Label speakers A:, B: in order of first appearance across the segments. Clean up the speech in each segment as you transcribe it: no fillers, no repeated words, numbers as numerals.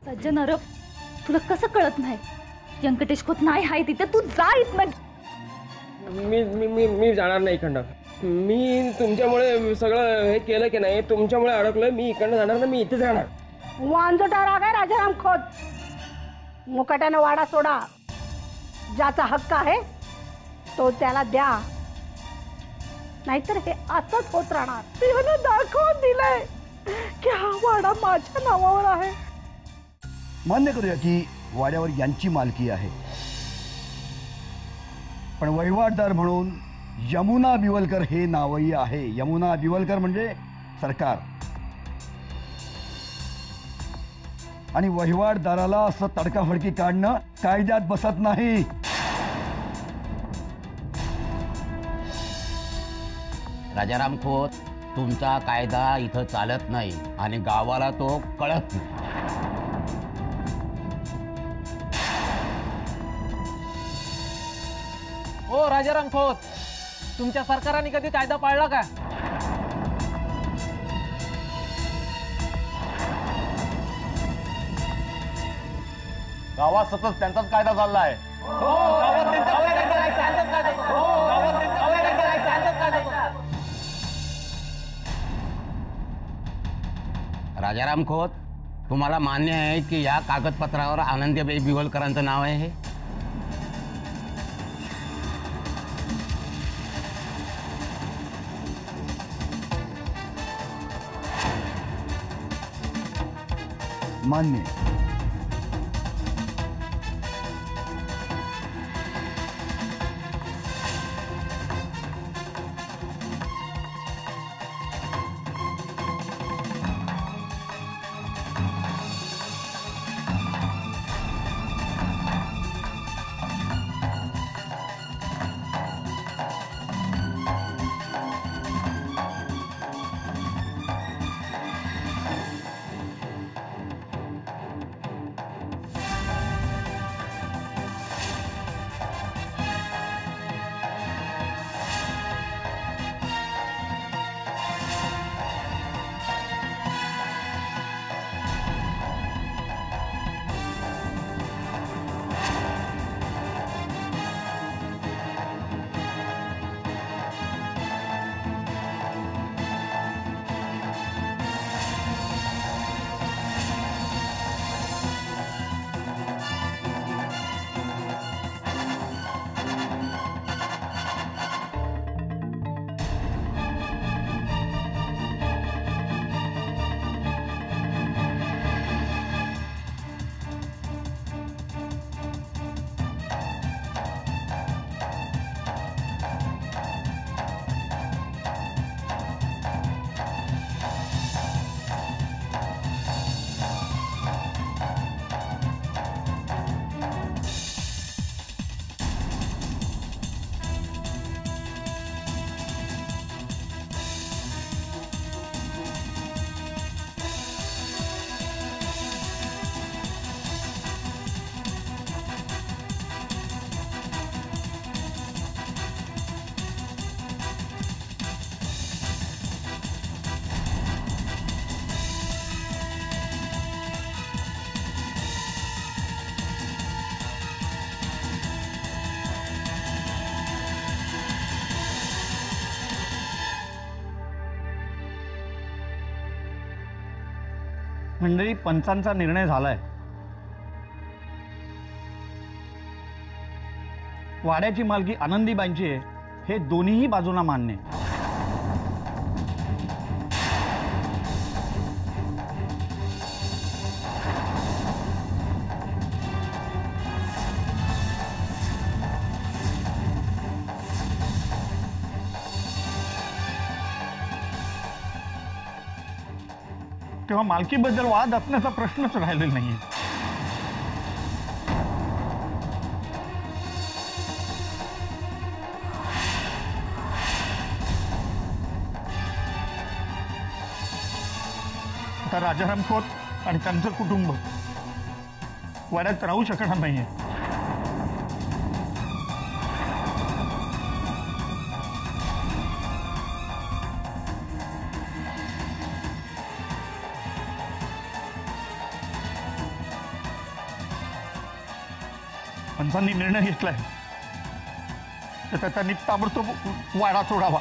A: सज्जन अरब, तुला कसं कळत नाही? व्यंकटेश खोत नाही हाय तिथे, तू जा इथनं.
B: मी मी मी मी जाणार नाही इकडनं. मी तुमच्यामुळे सगळं हे केलं की नाही, तुमच्यामुळे अडकलोय. मी इकडनं जाणार ना, मी इथेच राहणार.
C: वांजोटा राग आहे राजाराम खोत. मुकाट्यानं वाडा सोडा. ज्याचा हक्क आहे तो त्याला द्या, नाहीतर हे असंच होत राहणार. त्यानं दाखवून दिलंय की हा वाडा माझ्या नावावर आहे.
D: मान्य करूया की वाड्यावर यांची मालकी आहे, पण वहिवाटदार म्हणून यमुना बिवलकर हे नावही आहे. यमुना बिवलकर म्हणजे सरकार. आणि वहिवाटदाराला असं तडकाफडकी काढणं कायद्यात बसत नाही.
E: राजाराम खोत, तुमचा कायदा इथं चालत नाही आणि गावाला तो कळत नाही.
F: ओ राजाराम खोत, तुमच्या सरकाराने कधी कायदा पाळला का?
D: गावात सतत त्यांचाच कायदा चाललाय.
E: राजाराम खोत, तुम्हाला मान्य आहे की या कागदपत्रावर आनंदीबाई बिवलकरांचं नाव आहे?
D: मान्य.
G: मंडळी, पंचांचा निर्णय झालाय. वाड्याची मालकी आनंदीबाईंची आहे हे दोन्ही बाजूंना मान्य आहे. तेव्हा मालकीबद्दल वाद असण्याचा प्रश्नच राहिलेला नाहीये. आता राजाराम खोत आणि त्यांचं कुटुंब वाड्यात राहू शकणार नाहीये. पंचांनी निर्णय घेतलाय तर त्यांनी ताबडतोब वाडा सोडावा.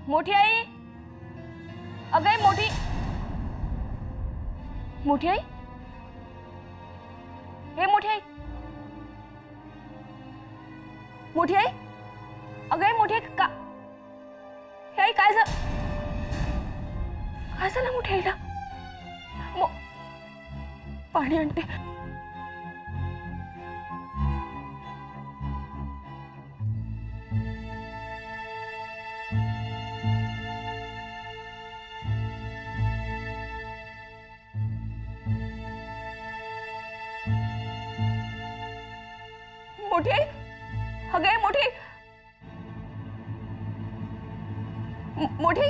A: मोठी आई, अगं मोठी मोठी आई, हे मोठी आई, मोठी आई, अगं मोठी आई, का हे आई काय झालं मोठी आईला? पाणी आणते. मोठी आई, अगं मोठी मोठी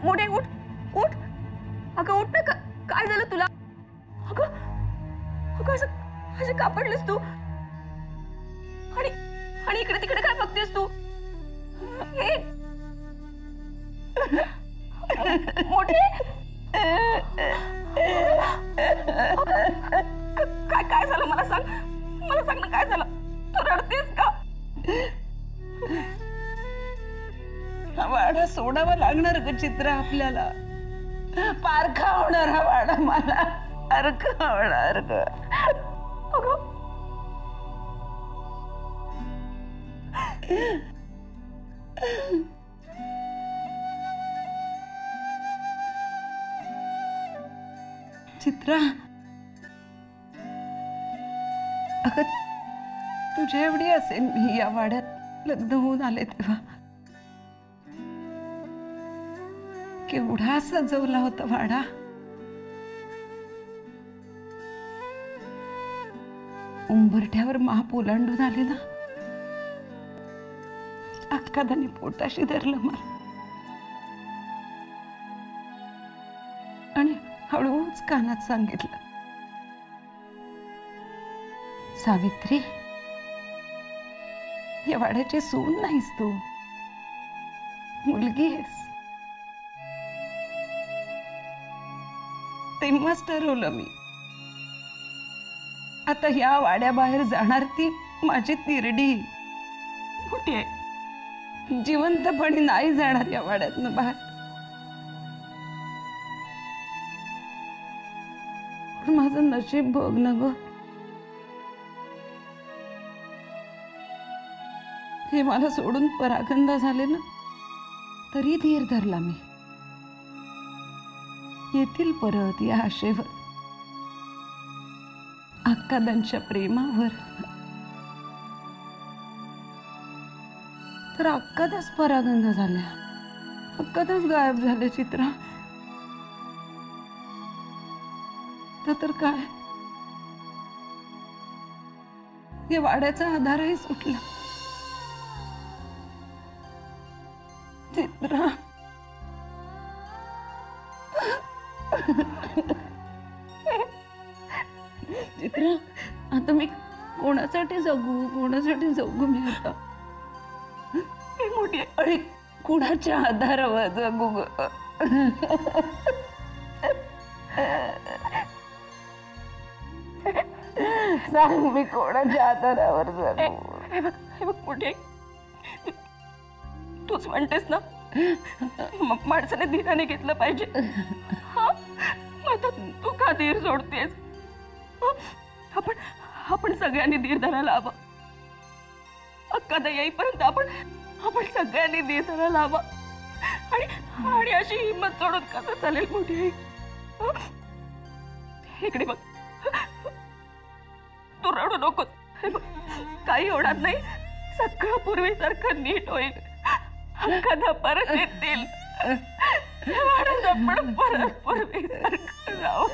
A: मोठी उठ उठ, अगं उठ ना, काय झालं तुला? अगं अगं असं का पडलीस तू? आणि इकडे तिकडे काय बघतेस तू? हे मोठी काय झालं मला सांग ना, काय झालं? तू रडतेस का?
H: हा वाडा सोडावा लागणार ग चित्रा आपल्याला. पारखा होणार हा वाडा मला, पारखा होणार ग. चित्रा, अगं तुझ्या एवढी असेल मी या वाड्यात लग्न होऊन आले तेव्हा. केवढा सजवला होता वाडा. उंबरठ्यावर महाप ओलांडून आले ना, अक्कादानी पोटाशी धरलं मला आणि हळूच कानात सांगितलं, सावित्री, या वाड्याची सून नाहीस तू, मुलगी आहेस. तेव्हाच ठरवलं मी, आता या वाड्याबाहेर जाणार ती माझी तिरडी. कुठे आहे, जिवंतपणी नाही जाणार या वाड्यातनं बाहेर. पण माझं नशीब बघ ना ग, हे मला सोडून परागंदा झाले ना, तरी धीर धरला मी. येतील परत या आशेवर, अक्कादांच्या प्रेमावर. तर अक्कादाच परागंदा झाल्या, अक्कादाच गायब झाले चित्रा. तर काय, या वाड्याचा आधारही सुटला. चित्रा, आता मी कोणासाठी जगू मी आता?
A: मी मोठी आहे.
H: आणि कुणाच्या आधारावर जगू ग? सांग, मी कोणाच्या आधारावर जगू?
A: हे बघ मोठी आई, तूच म्हणतेस ना माणसाने धीराने घेतलं पाहिजे. हा, आता तू का धीर सोडतेस? आपण सगळ्यांनी धीर धरायला हवा. अक्कादा येईपर्यंत आपण सगळ्यांनी धीर धरायला हवा. आणि अशी हिंमत सोडून कसं चालेल मोठी आई? इकडे बघ, तू रडू नकोस. हे बघ, काही होणार नाही. सगळं पूर्वीसारखं नीट होईल. अक्कादा परत येतील. आपण परत पूर्वीसारखं राहू.